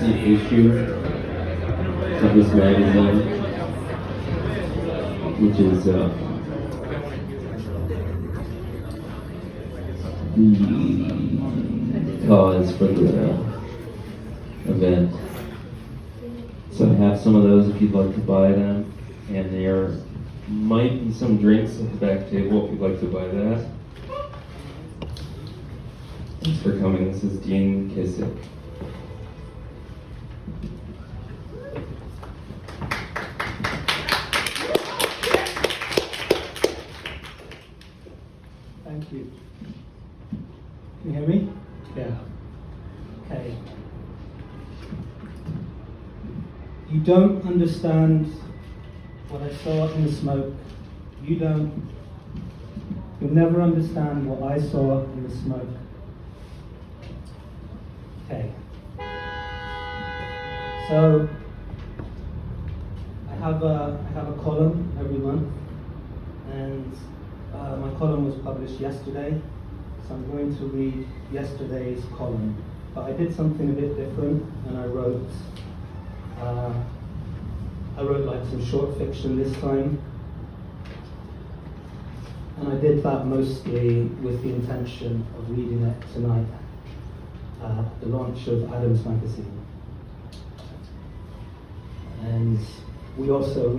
the issue of this magazine, which is the cause for the event. So I have some of those if you'd like to buy them, and there might be some drinks at the back table if you'd like to buy that. Thanks for coming. This is Dean Kissick. Thank you. Can you hear me? Yeah. Okay. You don't understand what I saw in the smoke. You'll never understand what I saw in the smoke. Okay. So I have a column every month, and my column was published yesterday, so I'm going to read yesterday's column. But I did something a bit different, and I wrote like some short fiction this time, and I did that mostly with the intention of reading it tonight at the launch of Adam's magazine. And we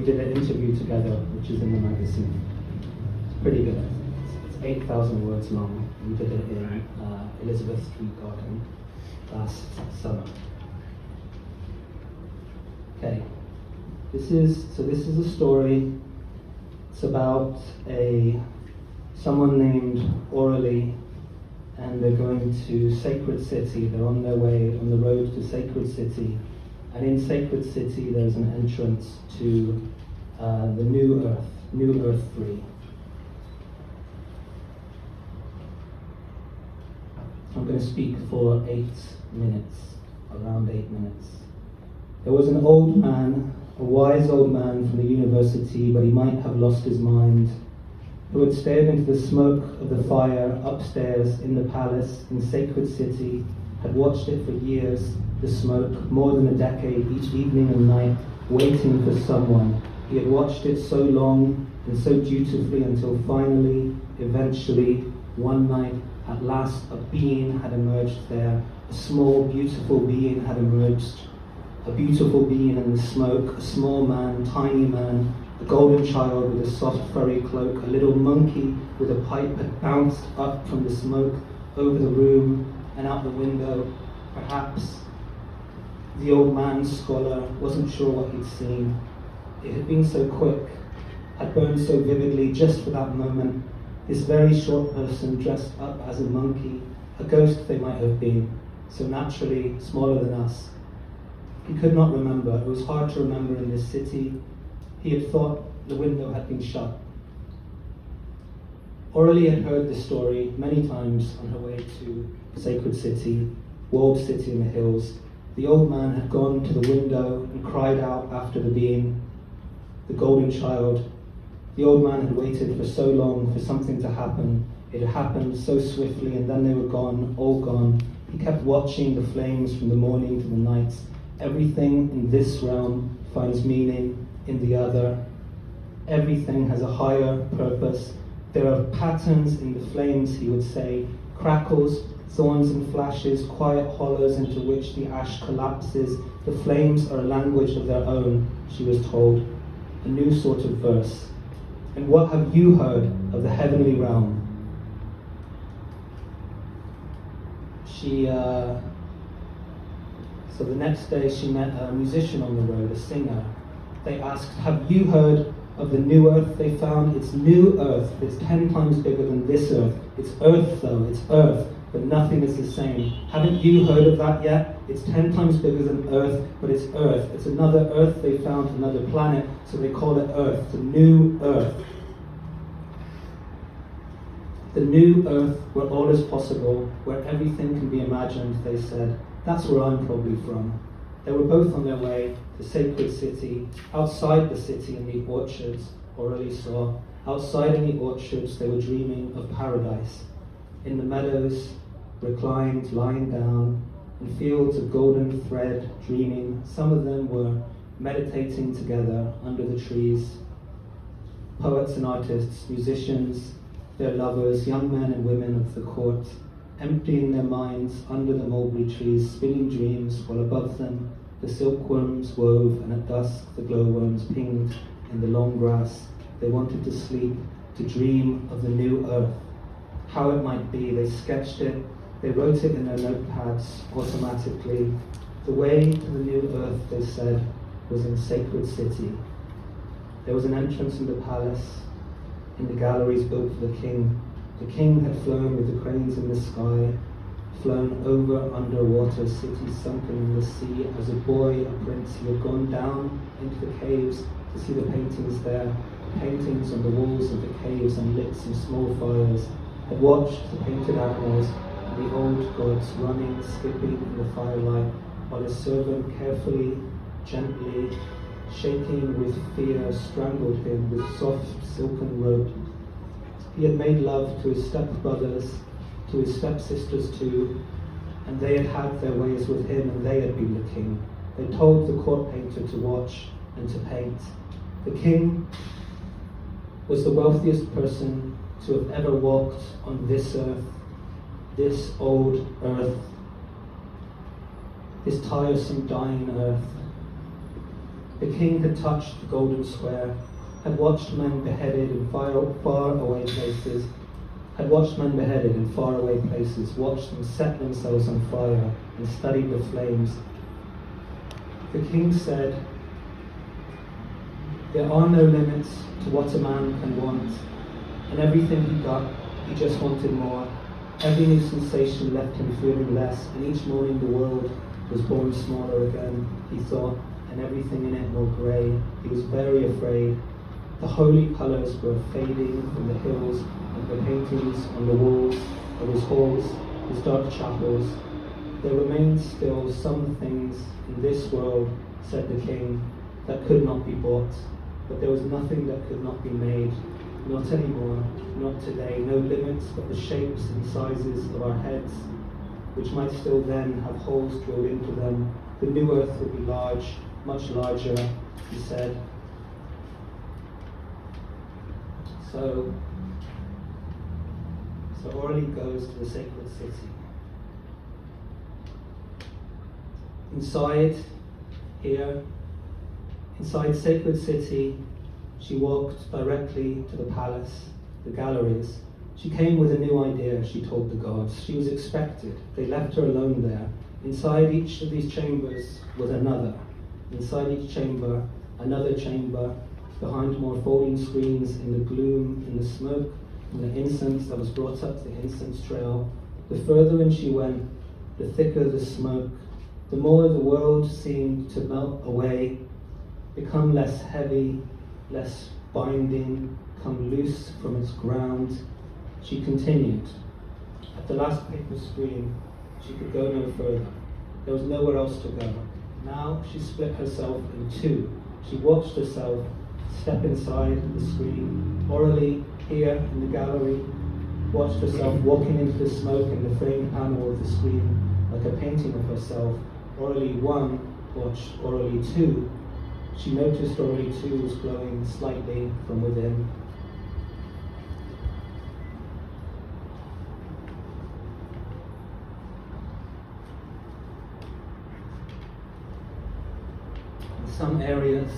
did an interview together, which is in the magazine. It's pretty good. It's 8,000 words long. We did it in Elizabeth Street Garden last summer. Okay. This is a story. It's about someone named Aurelie, and they're going to Sacred City. They're on their way on the road to Sacred City, and in Sacred City there's an entrance to the New Earth 3. I'm going to speak for 8 minutes, around 8 minutes. There was an old man, a wise old man from the university, but he might have lost his mind, who had stared into the smoke of the fire upstairs in the palace in Sacred City, had watched it for years, the smoke, more than a decade, each evening and night, waiting for someone. He had watched it so long and so dutifully until finally, eventually, one night, at last, a being had emerged there. A small, beautiful being had emerged. A beautiful being in the smoke, a small man, tiny man, a golden child with a soft furry cloak, a little monkey with a pipe had bounced up from the smoke over the room and out the window. Perhaps the old man, scholar, wasn't sure what he'd seen. It had been so quick, had burned so vividly just for that moment. This very short person dressed up as a monkey, a ghost they might have been, so naturally smaller than us. He could not remember. It was hard to remember in this city. He had thought the window had been shut. Aurelie had heard the story many times on her way to Sacred City, walled city in the hills. The old man had gone to the window and cried out after the being, the golden child. The old man had waited for so long for something to happen. It had happened so swiftly, and then they were gone, all gone. He kept watching the flames from the morning to the night. Everything in this realm finds meaning in the other. Everything has a higher purpose. There are patterns in the flames, he would say, crackles, thorns and flashes, quiet hollows into which the ash collapses. The flames are a language of their own, she was told, a new sort of verse. And what have you heard of the heavenly realm? So the next day she met a musician on the road, a singer. They asked, have you heard of the new earth they found? It's new earth. It's 10 times bigger than this earth. It's earth though, it's earth, but nothing is the same. Haven't you heard of that yet? It's 10 times bigger than earth, but it's earth. It's another earth they found, another planet, so they call it earth, the new earth. The new earth where all is possible, where everything can be imagined, they said. That's where I'm probably from. They were both on their way to Sacred City. Outside the city in the orchards, Aurelie saw, outside in the orchards they were dreaming of paradise. In the meadows, reclined, lying down, in fields of golden thread, dreaming. Some of them were meditating together under the trees. Poets and artists, musicians, their lovers, young men and women of the court, emptying their minds under the mulberry trees, spinning dreams, while above them the silkworms wove, and at dusk the glowworms pinged in the long grass. They wanted to sleep, to dream of the new earth, how it might be. They sketched it, they wrote it in their notepads automatically. The way to the new earth, they said, was in Sacred City. There was an entrance in the palace, in the galleries built for the king. The king had flown with the cranes in the sky, flown over underwater cities sunken in the sea. As a boy, a prince, he had gone down into the caves to see the paintings there, paintings on the walls of the caves, and lit some small fires, had watched the painted animals and the old gods running, skipping in the firelight, while his servant carefully, gently, shaking with fear, strangled him with soft silken rope. He had made love to his stepbrothers, to his stepsisters too, and they had had their ways with him, and they had been the king. They told the court painter to watch and to paint. The king was the wealthiest person to have ever walked on this earth, this old earth, this tiresome dying earth. The king had touched the golden square, had watched men beheaded in far away places, watched them set themselves on fire and studied the flames. The king said, "There are no limits to what a man can want," and everything he got, he just wanted more. Every new sensation left him feeling less, and each morning the world was born smaller again, he thought, and everything in it more grey. He was very afraid. The holy colours were fading from the hills and the paintings on the walls of his halls, his dark chapels. There remained still some things in this world, said the king, that could not be bought, but there was nothing that could not be made. Not anymore, not today. No limits but the shapes and sizes of our heads, which might still then have holes drilled into them. The new earth would be large, much larger, he said. So Orly goes to the sacred city. Inside Sacred City, she walked directly to the palace, the galleries. She came with a new idea, she told the gods. She was expected. They left her alone there. Inside each of these chambers was another. Inside each chamber, another chamber, behind more folding screens, in the gloom, in the smoke, in the incense that was brought up the incense trail. The further in she went, the thicker the smoke, the more the world seemed to melt away, become less heavy, less binding, come loose from its ground. She continued. At the last paper screen, she could go no further. There was nowhere else to go. Now she split herself in two. She watched herself step inside the screen. Orally, here in the gallery, watched herself walking into the smoke in the framed panel of the screen like a painting of herself. Orally 1 watched Orally 2. She noticed Orally 2 was glowing slightly from within. In some areas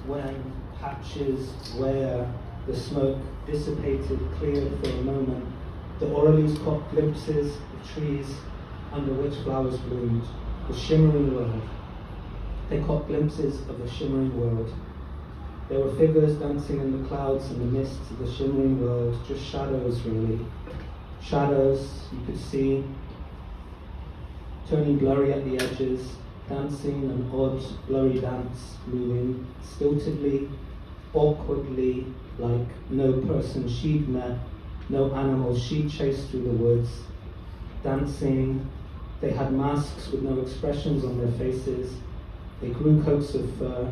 when patches where the smoke dissipated, cleared for a moment, the Oralies caught glimpses of trees under which flowers bloomed, the shimmering world. They caught glimpses of the shimmering world. There were figures dancing in the clouds and the mists of the shimmering world, just shadows really. Shadows you could see, turning blurry at the edges, dancing an odd, blurry dance, moving stiltedly, awkwardly, like no person she'd met, no animal she'd chased through the woods. Dancing, they had masks with no expressions on their faces. They grew coats of fur.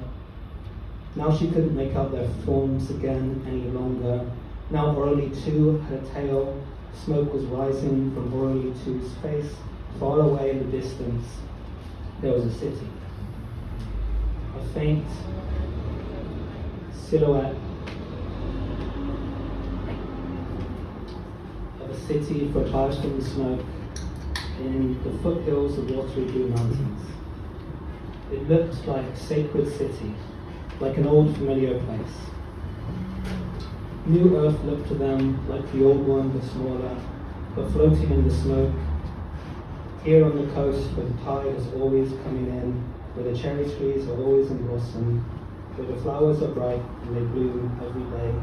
Now she couldn't make out their forms again any longer. Now Orally too had a tail, Smoke was rising from Orally 2's face. Far away in the distance, there was a city. A faint silhouette of a city fortified from the smoke in the foothills of watery blue mountains. It looked like a sacred city, like an old familiar place. New Earth looked to them like the old one, but smaller, but floating in the smoke. Here on the coast, where the tide is always coming in, where the cherry trees are always in blossom, where the flowers are bright and they bloom every day.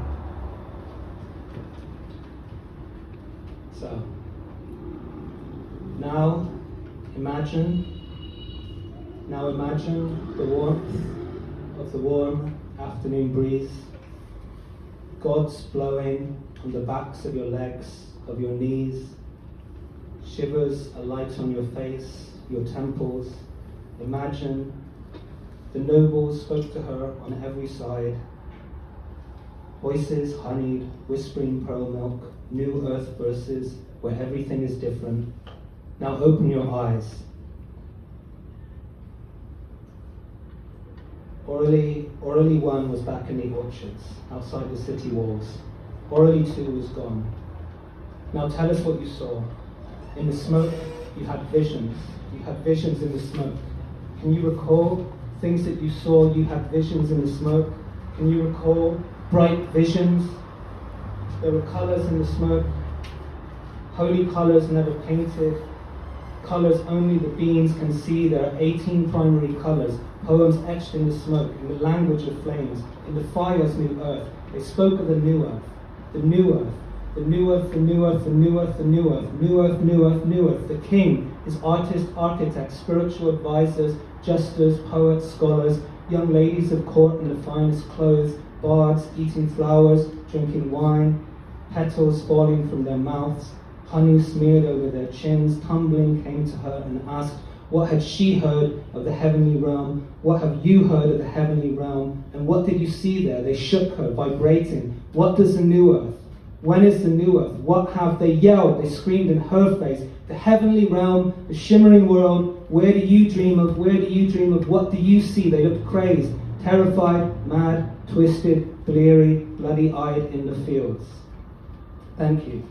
So, now imagine the warmth of the warm afternoon breeze, gods blowing on the backs of your legs, of your knees, shivers alight on your face, your temples. Imagine the nobles spoke to her on every side. Voices honeyed, whispering pearl milk, new earth verses where everything is different. Now open your eyes. Orally 1 was back in the orchards, outside the city walls. Orally 2 was gone. Now tell us what you saw. In the smoke, you had visions. You had visions in the smoke. Can you recall things that you saw? You had visions in the smoke. Can you recall bright visions? There were colors in the smoke. Holy colors never painted. Colors only the beings can see. There are 18 primary colors. Poems etched in the smoke, in the language of flames, in the fire's new earth. They spoke of the new earth. The new earth. The new earth, the new earth, the new earth, the new earth, new earth, new earth, new earth. The king, his artists, architects, spiritual advisors, jesters, poets, scholars, young ladies of court in the finest clothes, bards eating flowers, drinking wine, petals falling from their mouths, honey smeared over their chins, tumbling came to her and asked, what had she heard of the heavenly realm? What have you heard of the heavenly realm? And what did you see there? They shook her, vibrating. What does the new earth? When is the new earth? What have they yelled? They screamed in her face. The heavenly realm, the shimmering world. Where do you dream of? Where do you dream of? What do you see? They looked crazed, terrified, mad, twisted, bleary, bloody-eyed in the fields. Thank you.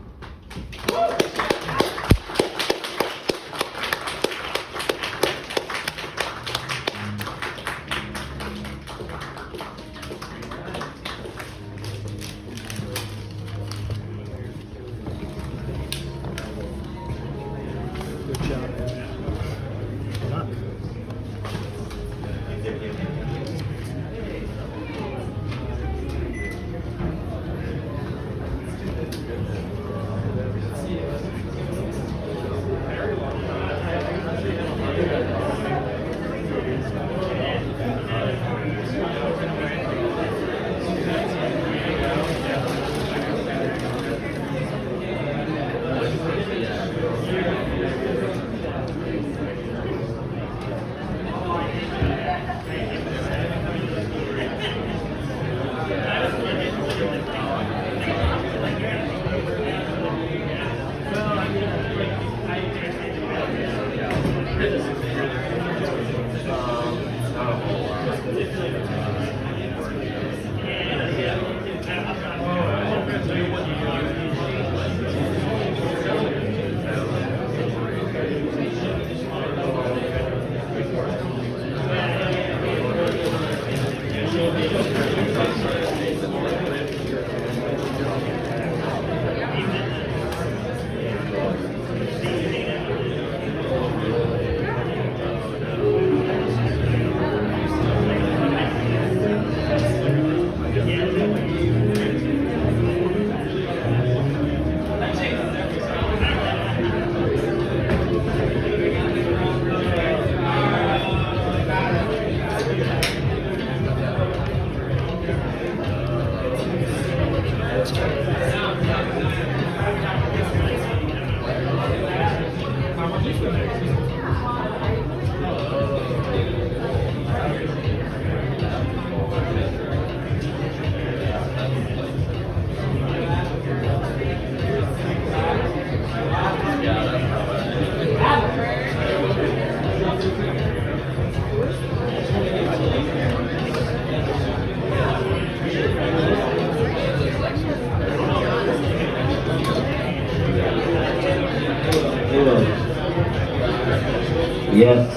Yes.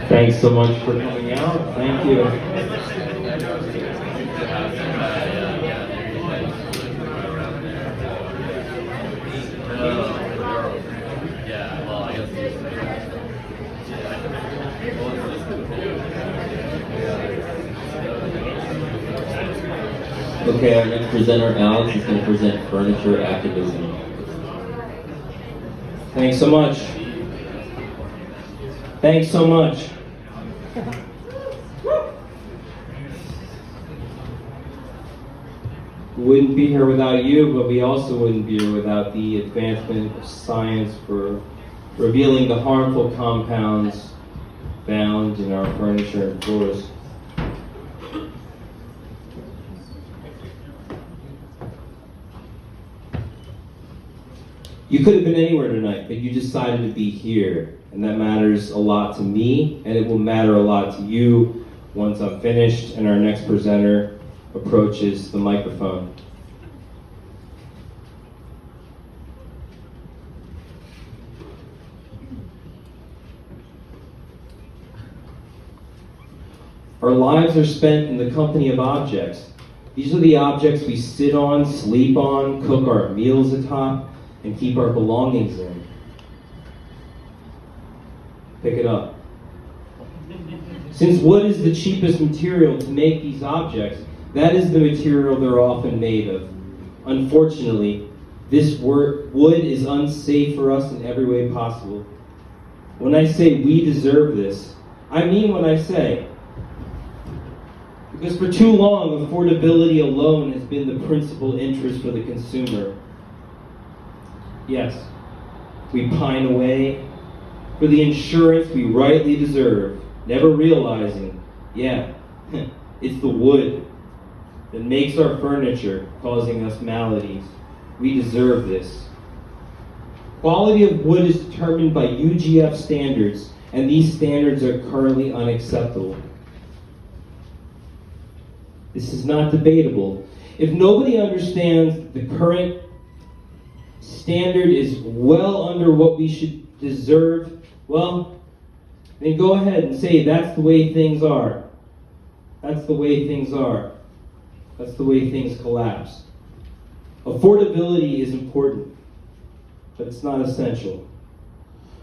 Thanks so much for coming out. Thank you. Okay, our next presenter, Alex, is going to present Furniture Activism. Thanks so much. Thanks so much. We wouldn't be here without you, but we also wouldn't be here without the advancement of science for revealing the harmful compounds found in our furniture and floors. You could have been anywhere tonight, but you decided to be here, and that matters a lot to me, and it will matter a lot to you once I'm finished and our next presenter approaches the microphone. Our lives are spent in the company of objects. These are the objects we sit on, sleep on, cook our meals atop, and keep our belongings in. Pick it up. Since wood is the cheapest material to make these objects, that is the material they're often made of. Unfortunately, this wood is unsafe for us in every way possible. When I say we deserve this, I mean what I say. Because for too long, affordability alone has been the principal interest for the consumer. Yes, we pine away for the insurance we rightly deserve, never realizing, it's the wood that makes our furniture, causing us maladies. We deserve this. Quality of wood is determined by UGF standards, and these standards are currently unacceptable. This is not debatable. If nobody understands the current standard is well under what we should deserve, well, then go ahead and say that's the way things are. That's the way things are. That's the way things collapse. Affordability is important, but it's not essential.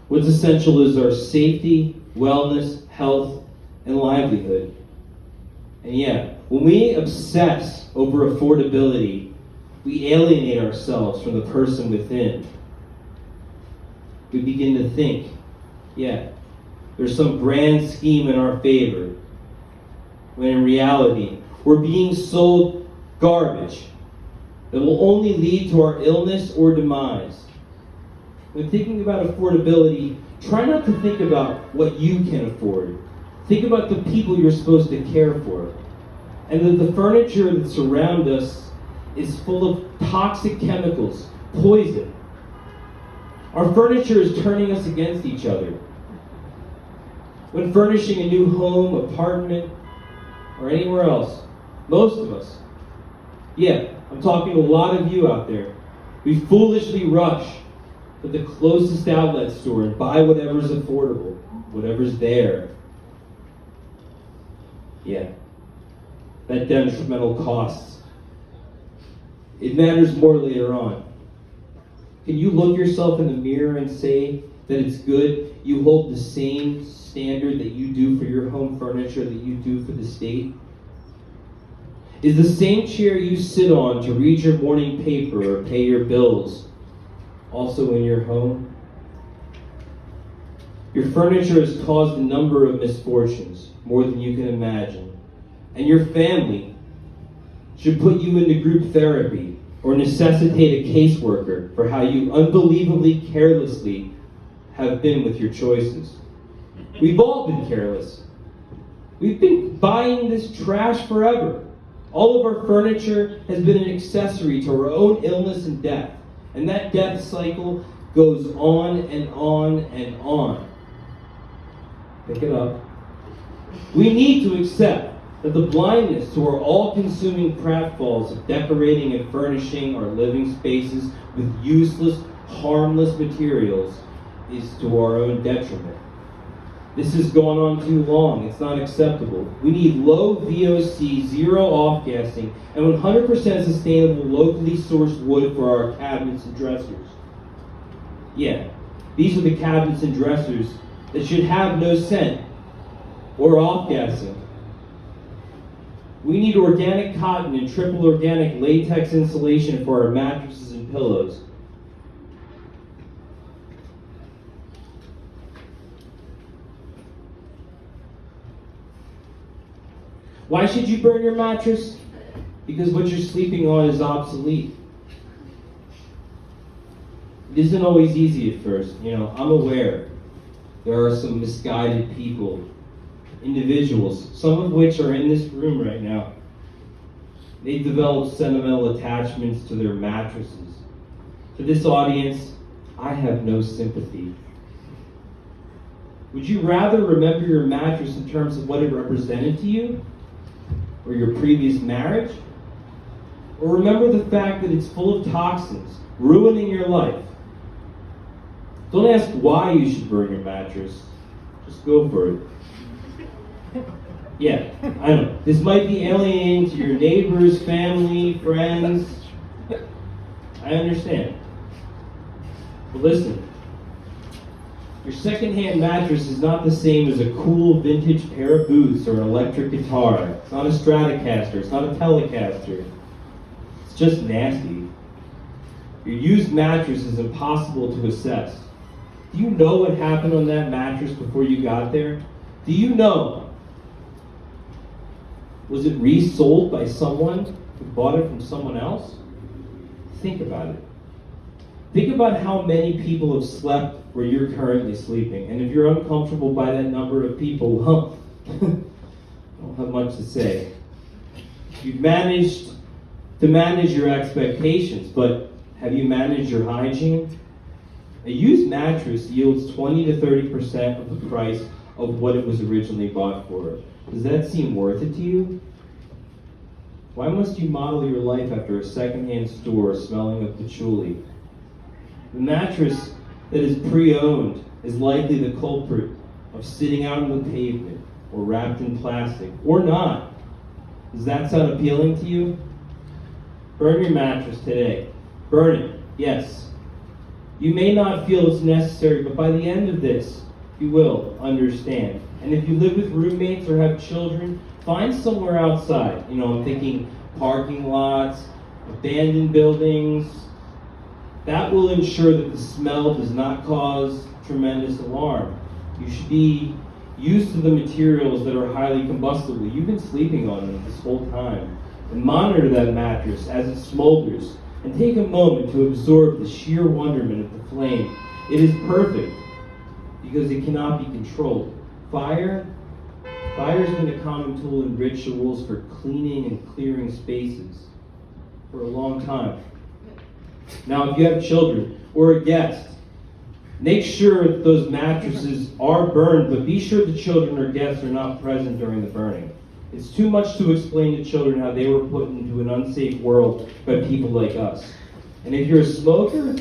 What's essential is our safety, wellness, health, and livelihood. And when we obsess over affordability, we alienate ourselves from the person within. We begin to think, there's some grand scheme in our favor, when in reality, we're being sold garbage that will only lead to our illness or demise. When thinking about affordability, try not to think about what you can afford. Think about the people you're supposed to care for. And that the furniture that surrounds us is full of toxic chemicals, poison. Our furniture is turning us against each other. When furnishing a new home, apartment, or anywhere else, most of us, I'm talking to a lot of you out there, we foolishly rush to the closest outlet store and buy whatever's affordable, whatever's there. That detrimental costs. It matters more later on. Can you look yourself in the mirror and say that it's good you hold the same standard that you do for your home furniture that you do for the state? Is the same chair you sit on to read your morning paper or pay your bills also in your home? Your furniture has caused a number of misfortunes, more than you can imagine. And your family should put you into group therapy or necessitate a caseworker for how you unbelievably carelessly have been with your choices. We've all been careless. We've been buying this trash forever. All of our furniture has been an accessory to our own illness and death. And that death cycle goes on and on and on. Pick it up. We need to accept that the blindness to our all-consuming pratfalls of decorating and furnishing our living spaces with useless, harmless materials is to our own detriment. This has gone on too long. It's not acceptable. We need low VOC, zero off-gassing, and 100% sustainable locally sourced wood for our cabinets and dressers. Yeah, these are the cabinets and dressers that should have no scent or off-gassing. We need organic cotton and triple organic latex insulation for our mattresses and pillows. Why should you burn your mattress? Because what you're sleeping on is obsolete. It isn't always easy at first. I'm aware there are some misguided people, individuals, some of which are in this room right now. They develop sentimental attachments to their mattresses. To this audience, I have no sympathy. Would you rather remember your mattress in terms of what it represented to you? Or your previous marriage? Or remember the fact that it's full of toxins, ruining your life? Don't ask why you should burn your mattress. Just go for it. Yeah, I know. This might be alienating to your neighbors, family, friends. I understand. But listen, your secondhand mattress is not the same as a cool vintage pair of boots or an electric guitar. It's not a Stratocaster. It's not a Telecaster. It's just nasty. Your used mattress is impossible to assess. Do you know what happened on that mattress before you got there? Do you know? Was it resold by someone who bought it from someone else? Think about it. Think about how many people have slept where you're currently sleeping. And if you're uncomfortable by that number of people, well, I don't have much to say. You've managed to manage your expectations, but have you managed your hygiene? A used mattress yields 20 to 30% of the price of what it was originally bought for. Does that seem worth it to you? Why must you model your life after a secondhand store smelling of patchouli? The mattress that is pre-owned is likely the culprit of sitting out on the pavement or wrapped in plastic, or not. Does that sound appealing to you? Burn your mattress today. Burn it, yes. You may not feel it's necessary, but by the end of this, you will understand. And if you live with roommates or have children, find somewhere outside. I'm thinking parking lots, abandoned buildings. That will ensure that the smell does not cause tremendous alarm. You should be used to the materials that are highly combustible. You've been sleeping on them this whole time. And monitor that mattress as it smolders. And take a moment to absorb the sheer wonderment of the flame. It is perfect because it cannot be controlled. Fire has been a common tool in rituals for cleaning and clearing spaces for a long time. Now, if you have children or a guest, make sure that those mattresses are burned, but be sure the children or guests are not present during the burning. It's too much to explain to children how they were put into an unsafe world by people like us. And if you're a smoker,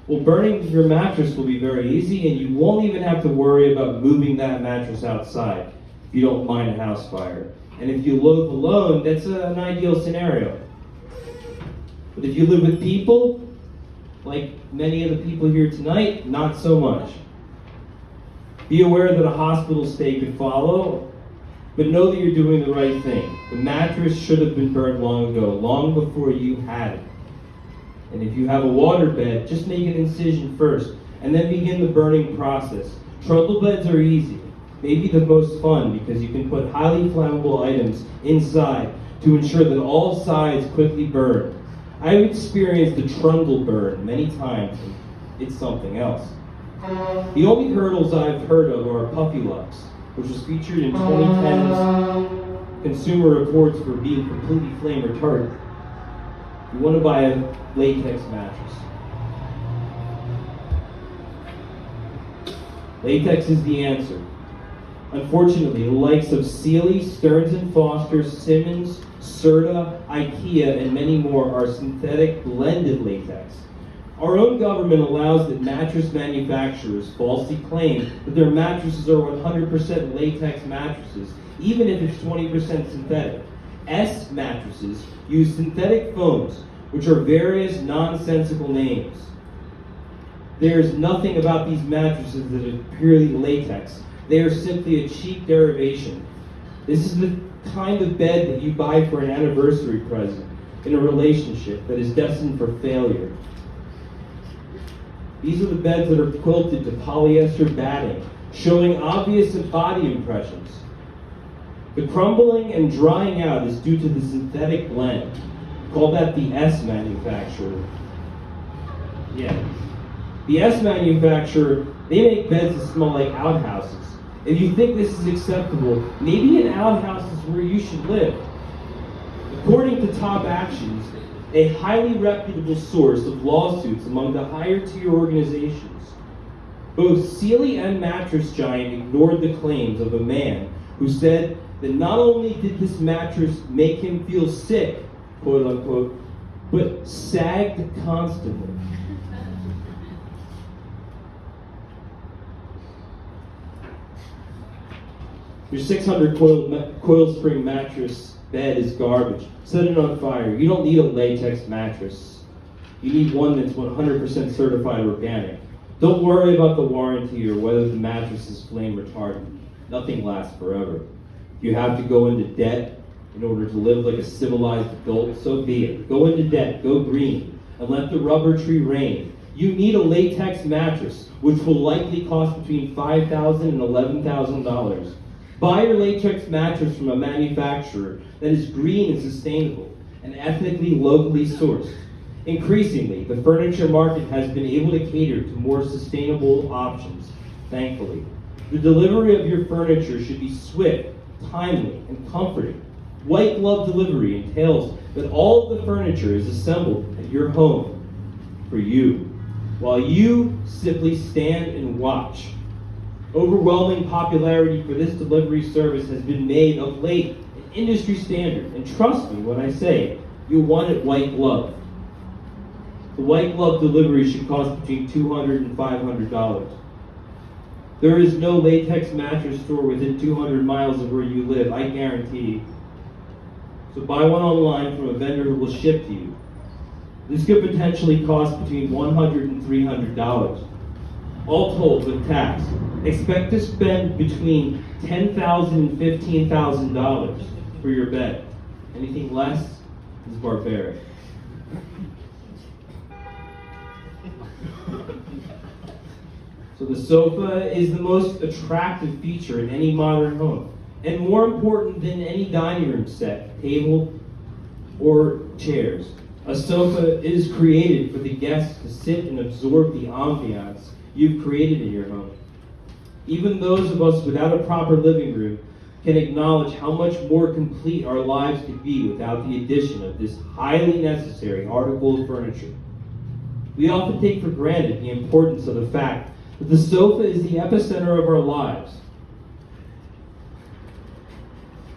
well, burning your mattress will be very easy, and you won't even have to worry about moving that mattress outside if you don't mind a house fire. And if you live alone, that's an ideal scenario. But if you live with people, like many of the people here tonight, not so much. Be aware that a hospital stay could follow, but know that you're doing the right thing. The mattress should have been burned long ago, long before you had it. And if you have a water bed, just make an incision first, and then begin the burning process. Truckle beds are easy, maybe the most fun, because you can put highly flammable items inside to ensure that all sides quickly burn. I've experienced the trundle burn many times, and it's something else. The only hurdles I've heard of are Puffy Lux, which was featured in 2010's Consumer Reports for being completely flame retardant. You want to buy a latex mattress. Latex is the answer. Unfortunately, the likes of Sealy, Stearns & Foster, Simmons, Serta, IKEA, and many more are synthetic blended latex. Our own government allows that mattress manufacturers falsely claim that their mattresses are 100% latex mattresses, even if it's 20% synthetic. S mattresses use synthetic foams, which are various nonsensical names. There is nothing about these mattresses that is purely latex. They are simply a cheap derivation. This is the kind of bed that you buy for an anniversary present in a relationship that is destined for failure. These are the beds that are quilted to polyester batting, showing obvious body impressions. The crumbling and drying out is due to the synthetic blend. Call that the S manufacturer. Yeah. The S manufacturer, they make beds that smell like outhouses. If you think this is acceptable, maybe an outhouse is where you should live. According to Top Actions, a highly reputable source of lawsuits among the higher tier organizations, both Sealy and Mattress Giant ignored the claims of a man who said that not only did this mattress make him feel sick, quote unquote, but sagged constantly. Your 600 coil spring mattress bed is garbage. Set it on fire. You don't need a latex mattress. You need one that's 100% certified organic. Don't worry about the warranty or whether the mattress is flame retardant. Nothing lasts forever. If you have to go into debt in order to live like a civilized adult, so be it. Go into debt, go green, and let the rubber tree reign. You need a latex mattress, which will likely cost between $5,000 and $11,000. Buy your latex mattress from a manufacturer that is green and sustainable and ethnically locally sourced. Increasingly, the furniture market has been able to cater to more sustainable options, thankfully. The delivery of your furniture should be swift, timely, and comforting. White glove delivery entails that all of the furniture is assembled at your home for you, while you simply stand and watch. Overwhelming popularity for this delivery service has been made of late an industry standard, and trust me when I say you want it white glove. The white glove delivery should cost between $200 and $500. There is no latex mattress store within 200 miles of where you live, I guarantee. So buy one online from a vendor who will ship to you. This could potentially cost between $100 and $300. All told with tax. Expect to spend between $10,000 and $15,000 for your bed. Anything less is barbaric. So the sofa is the most attractive feature in any modern home, and more important than any dining room set, table, or chairs. A sofa is created for the guests to sit and absorb the ambiance you've created in your home. Even those of us without a proper living room can acknowledge how much more complete our lives could be without the addition of this highly necessary article of furniture. We often take for granted the importance of the fact that the sofa is the epicenter of our lives.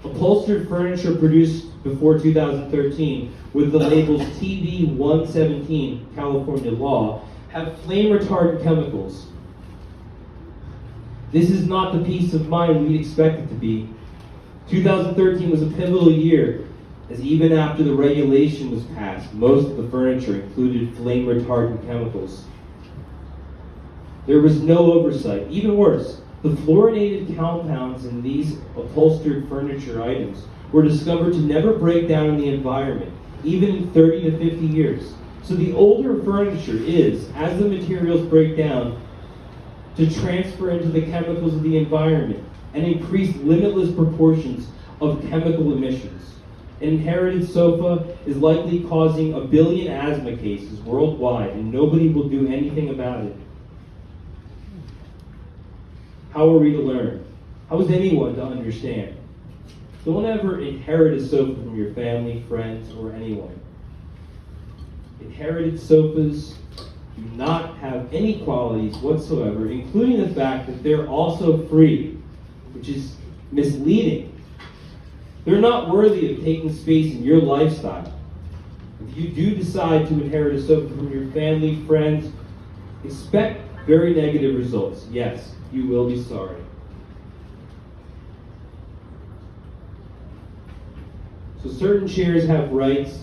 Upholstered furniture produced before 2013 with the labels TV 117 California law have flame retardant chemicals. This is not the peace of mind we'd expect it to be. 2013 was a pivotal year, as even after the regulation was passed, most of the furniture included flame retardant chemicals. There was no oversight. Even worse, the fluorinated compounds in these upholstered furniture items were discovered to never break down in the environment, even in 30 to 50 years. So the older furniture is, as the materials break down, to transfer into the chemicals of the environment and increase limitless proportions of chemical emissions. An inherited sofa is likely causing 1 billion asthma cases worldwide, and nobody will do anything about it. How are we to learn? How is anyone to understand? Don't ever inherit a sofa from your family, friends, or anyone. Inherited sofas do not have any qualities whatsoever, including the fact that they're also free, which is misleading. They're not worthy of taking space in your lifestyle. If you do decide to inherit a sofa from your family, friends, expect very negative results. Yes, you will be sorry. So certain chairs have rights.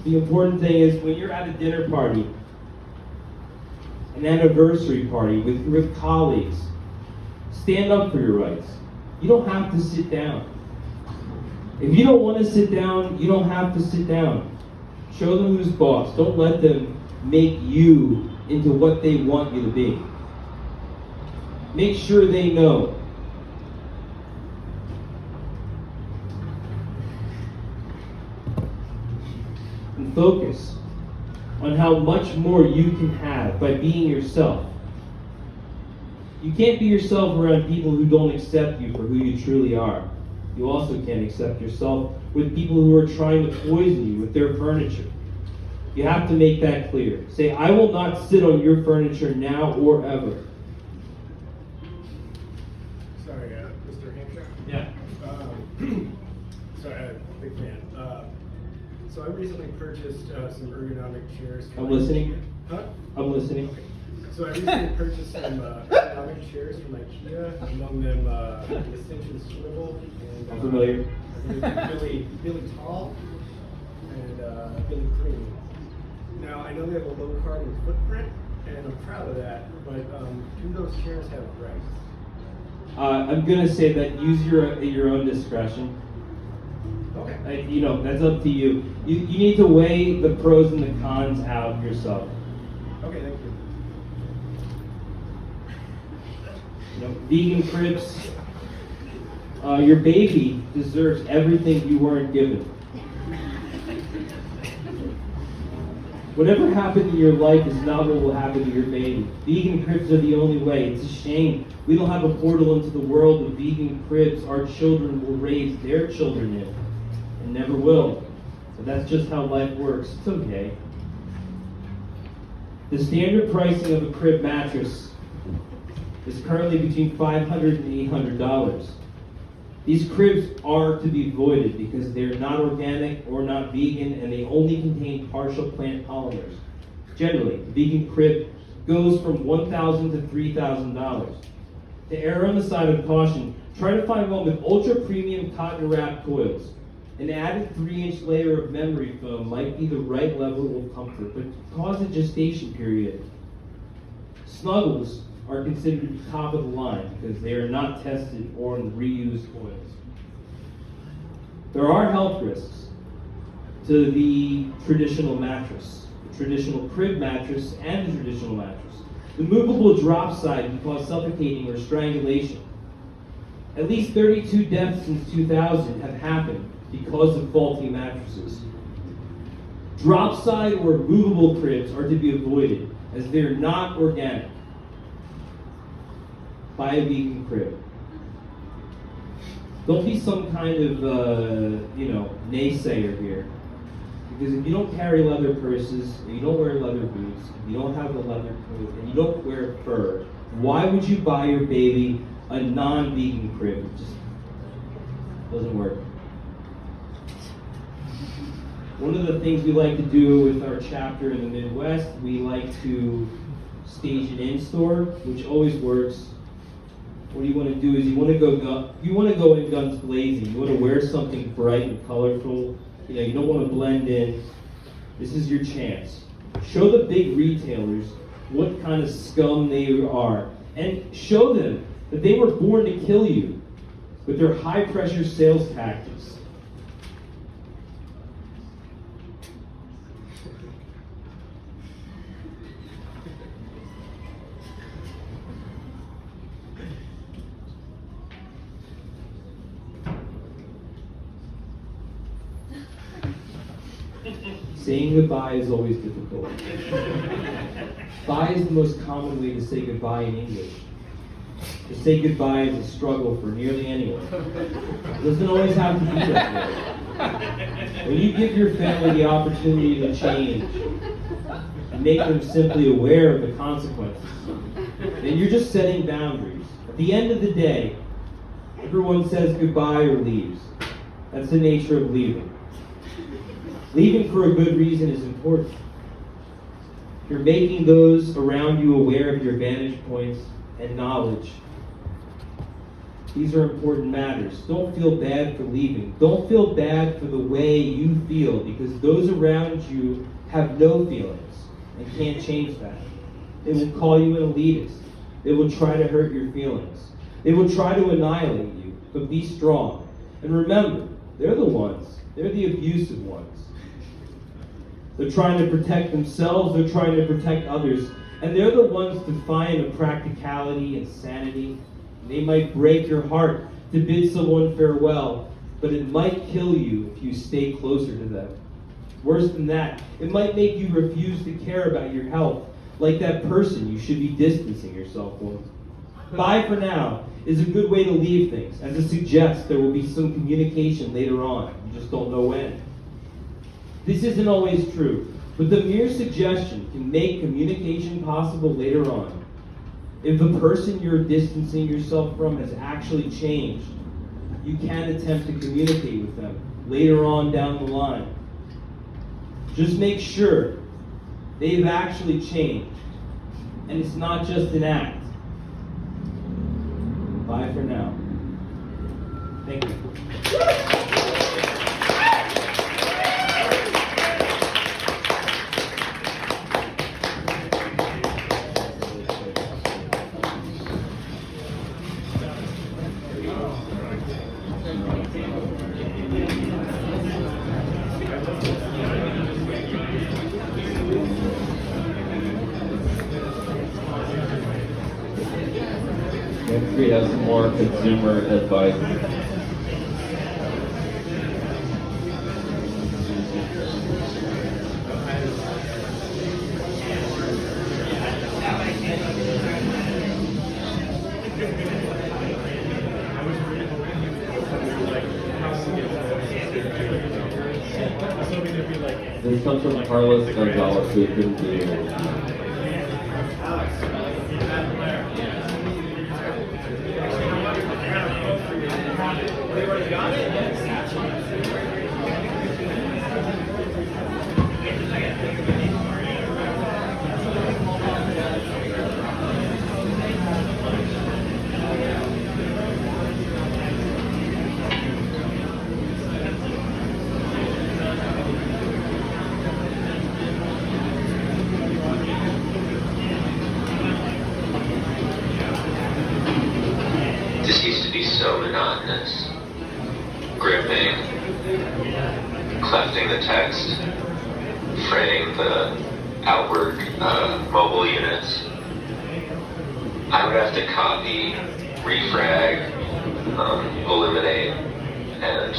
The important thing is when you're at a dinner party, an anniversary party with colleagues, stand up for your rights. You don't have to sit down. If you don't want to sit down, you don't have to sit down. Show them who's boss. Don't let them make you into what they want you to be. Make sure they know. And focus on how much more you can have by being yourself. You can't be yourself around people who don't accept you for who you truly are. You also can't accept yourself with people who are trying to poison you with their furniture. You have to make that clear. Say, I will not sit on your furniture now or ever. Sorry, Mr. Hampshire? Yeah. Sorry, big fan. So I recently purchased some ergonomic chairs. I'm listening. Huh? I'm listening. Okay. So I recently purchased some ergonomic chairs from IKEA, among them the Ascension Swivel. And, I'm familiar. really tall and really clean. Now, I know they have a low carbon footprint, and I'm proud of that, but do those chairs have rights? I'm going to say that use your own discretion. Okay. That's up to you. You need to weigh the pros and the cons out yourself. Okay, thank you. Vegan cribs. Your baby deserves everything you weren't given. Whatever happened in your life is not what will happen to your baby. Vegan cribs are the only way. It's a shame. We don't have a portal into the world of vegan cribs our children will raise their children in. And never will. So that's just how life works. It's okay. The standard pricing of a crib mattress is currently between $500 and $800. These cribs are to be avoided because they're not organic or not vegan, and they only contain partial plant polymers. Generally, a vegan crib goes from $1,000 to $3,000. To err on the side of caution, try to find one with ultra premium cotton wrap coils. An added 3-inch layer of memory foam might be the right level of comfort, but cause a gestation period. Snuggles are considered to be top of the line because they are not tested on reused coils. There are health risks to the traditional mattress, the traditional crib mattress, and the traditional mattress. The movable drop side can cause suffocating or strangulation. At least 32 deaths since 2000 have happened because of faulty mattresses. Drop side or movable cribs are to be avoided as they're not organic. Buy a vegan crib. Don't be some kind of, naysayer here. Because if you don't carry leather purses, and you don't wear leather boots, and you don't have a leather coat, and you don't wear fur, why would you buy your baby a non-vegan crib? It just doesn't work. One of the things we like to do with our chapter in the Midwest, we like to stage an in-store, which always works. What you want to do is you want to go in guns blazing. You want to wear something bright and colorful. You don't want to blend in. This is your chance. Show the big retailers what kind of scum they are, and show them that they were born to kill you with their high-pressure sales tactics. Saying goodbye is always difficult. Bye is the most common way to say goodbye in English. To say goodbye is a struggle for nearly anyone. It doesn't always have to be that way. When you give your family the opportunity to change, and make them simply aware of the consequences, then you're just setting boundaries. At the end of the day, everyone says goodbye or leaves. That's the nature of leaving. Leaving for a good reason is important. You're making those around you aware of your vantage points and knowledge. These are important matters. Don't feel bad for leaving. Don't feel bad for the way you feel, because those around you have no feelings and can't change that. They will call you an elitist. They will try to hurt your feelings. They will try to annihilate you, but be strong. And remember, they're the abusive ones. They're trying to protect themselves, they're trying to protect others, and they're the ones defiant of practicality and sanity. They might break your heart to bid someone farewell, but it might kill you if you stay closer to them. Worse than that, it might make you refuse to care about your health, like that person you should be distancing yourself from. Bye for now is a good way to leave things, as it suggests there will be some communication later on. You just don't know when. This isn't always true, but the mere suggestion can make communication possible later on. If the person you're distancing yourself from has actually changed, you can attempt to communicate with them later on down the line. Just make sure they've actually changed, and it's not just an act. Bye for now. Thank you. Next we have some more consumer advice. This comes from Carlos Gonzalez, who couldn't be here. This used to be so monotonous. Gripping, clefting the text, framing the outward mobile units. I would have to copy, refrag, eliminate, and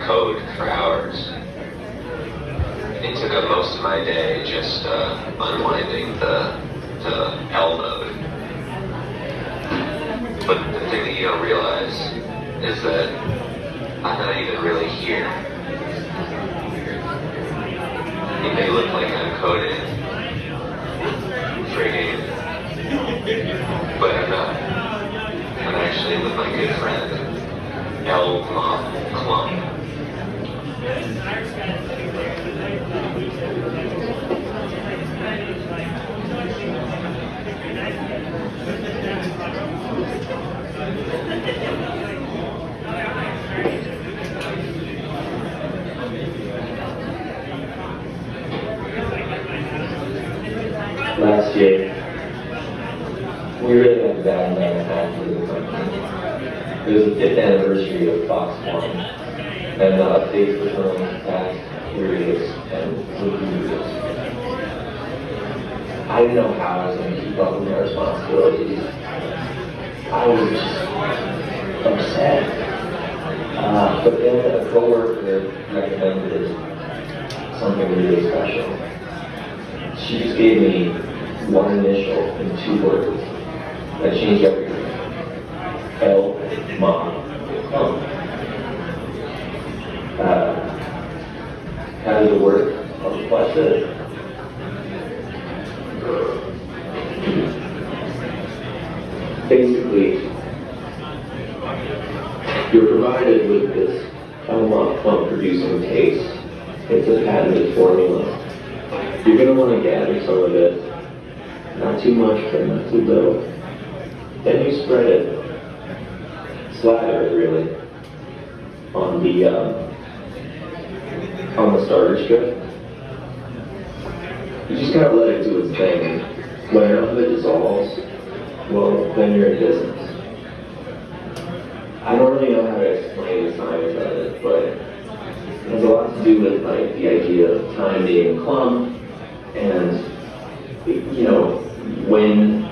code for hours. It took up most of my day just unwinding the L mode. But the thing that you don't realize is that I'm not even really here. It may look like I'm coding, frigging, but I'm not. I'm actually with my good friend, L. Clump. Last year, we really had a bad night for the company. It was the 5th anniversary of Fox One, and the updates were from past periods and reviews. I didn't know how I was going to keep up with my responsibilities. I was just upset. But then a coworker recommended something really special. She just gave me one initial and 2 words that changed everything. L-Ma. How does it work? I'll just watch this. Basically, you're provided with this L-Ma clump producing case. It's a patented formula. You're going to want to gather some of it. Not too much, but not too little. Then you spread it. Slather it, really. On the starter strip. You just gotta let it do its thing. When enough of it dissolves, well, then you're in business. I don't really know how to explain the science of it, but it has a lot to do with like the idea of time being a clump, and you know, when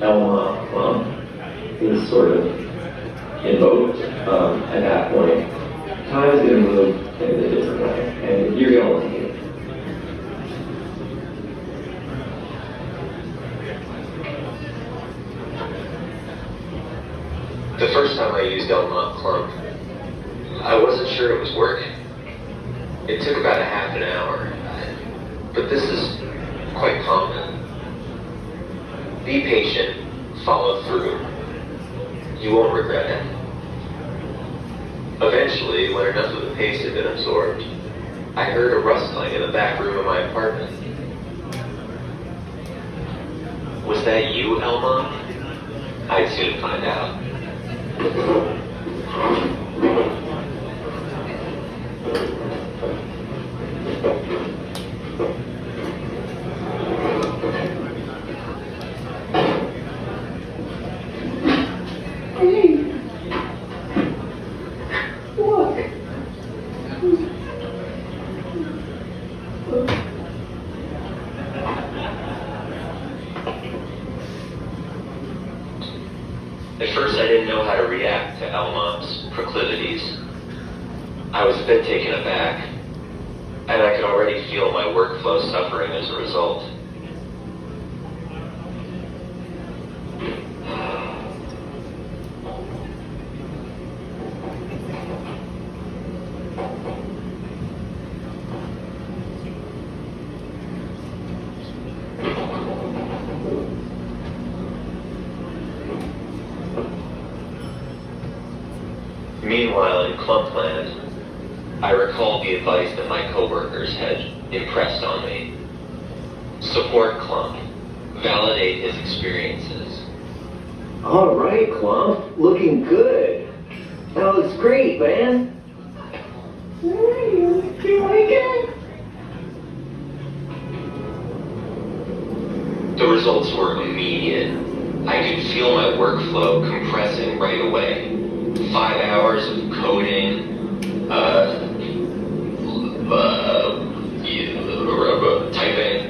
L-Ma clump is sort of invoked at that point, time is going to move in a different way, and you're going to like it. The first time I used L-Ma clump, I wasn't sure it was working. It took about a half an hour, but this is quite common. Be patient, follow through. You won't regret it. Eventually, when enough of the paste had been absorbed, I heard a rustling in the back room of my apartment. Was that you, L-Ma? I'd soon find out. At first, I didn't know how to react to L-Ma's proclivities. I was a bit taken aback, and I could already feel my workflow suffering as a result. Meanwhile, in Clumpland, I recalled the advice that my coworkers had impressed on me. Support Clump. Validate his experiences. All right, Clump. Looking good. That looks great, man. Do you like it? The results were immediate. I could feel my workflow compressing right away. 5 hours of coding, typing.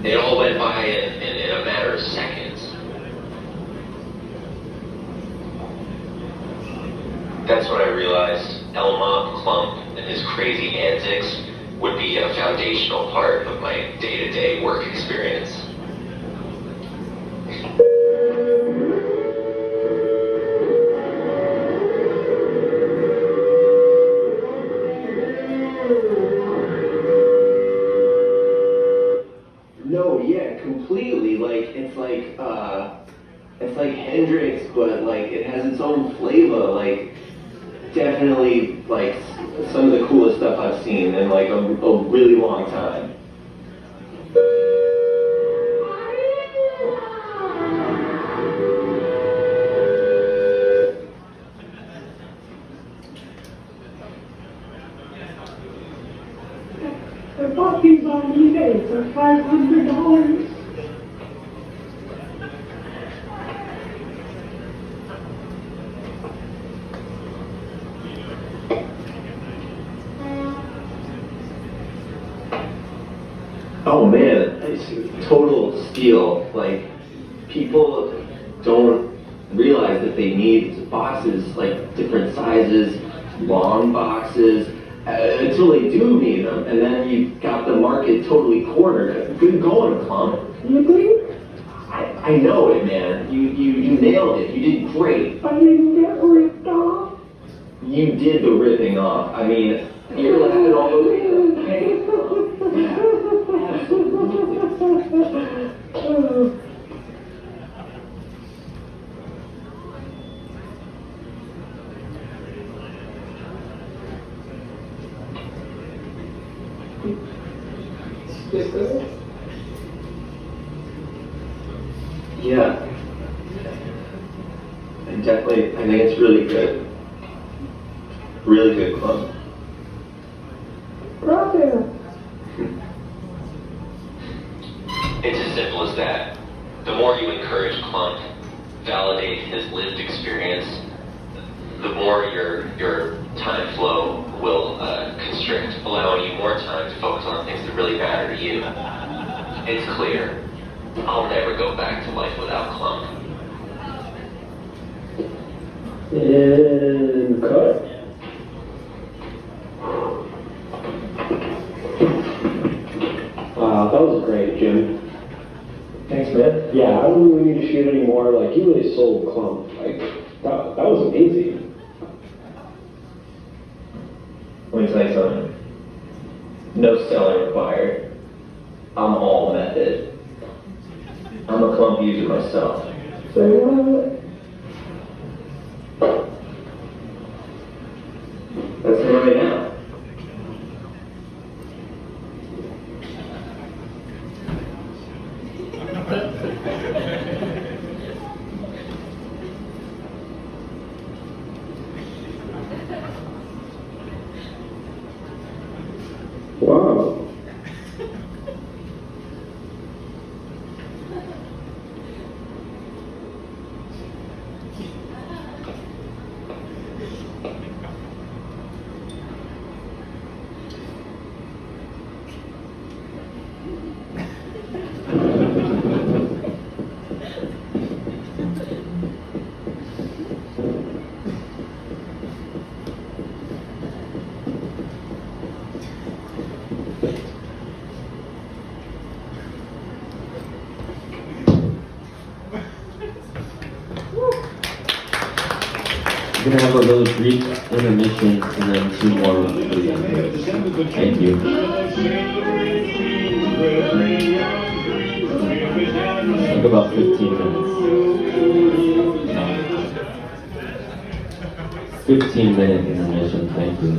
It all went by in a matter of seconds. That's when I realized L-Ma Clump and his crazy antics would be a foundational part of my day-to-day work experience. No, yeah, completely. Like it's like Hendrix, but like it has its own flavor. Like definitely like some of the coolest stuff I've seen in like a really long time. I bought these on eBay for $500. Oh man, it's total steal. Like people don't realize that they need boxes, like different sizes, long boxes, until they do need them, and then you've got the market totally cornered. Good going, Clump. You think? I know it, man. You nailed it. You did great. I didn't get ripped off. You did the ripping off. I mean, you're laughing all over the place. Yeah. And definitely, I think it's really good. Really good club. Brother. It's as simple as that. The more you encourage Clump, validate his lived experience, the more your time flow will constrict, allowing you more time to focus on things that really matter to you. It's clear. I'll never go back to life without Clump. And cut. Wow, that was great, Jim. Thanks, man. Yeah, I don't really need to shoot anymore. Like, you really sold Clump. Like, that was amazing. Let me tell you something. No selling required. I'm all method. I'm a Clump user myself. Say what? That's him right now. Wow. We're gonna have a really brief intermission and then 2 more. Thank you. Like about 15 minutes. 15-minute intermission, thank you.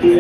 Thank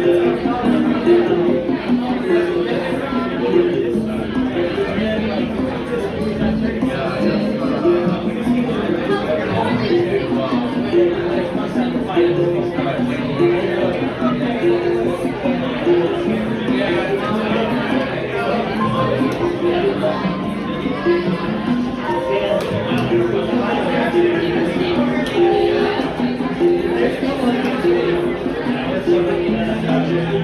you.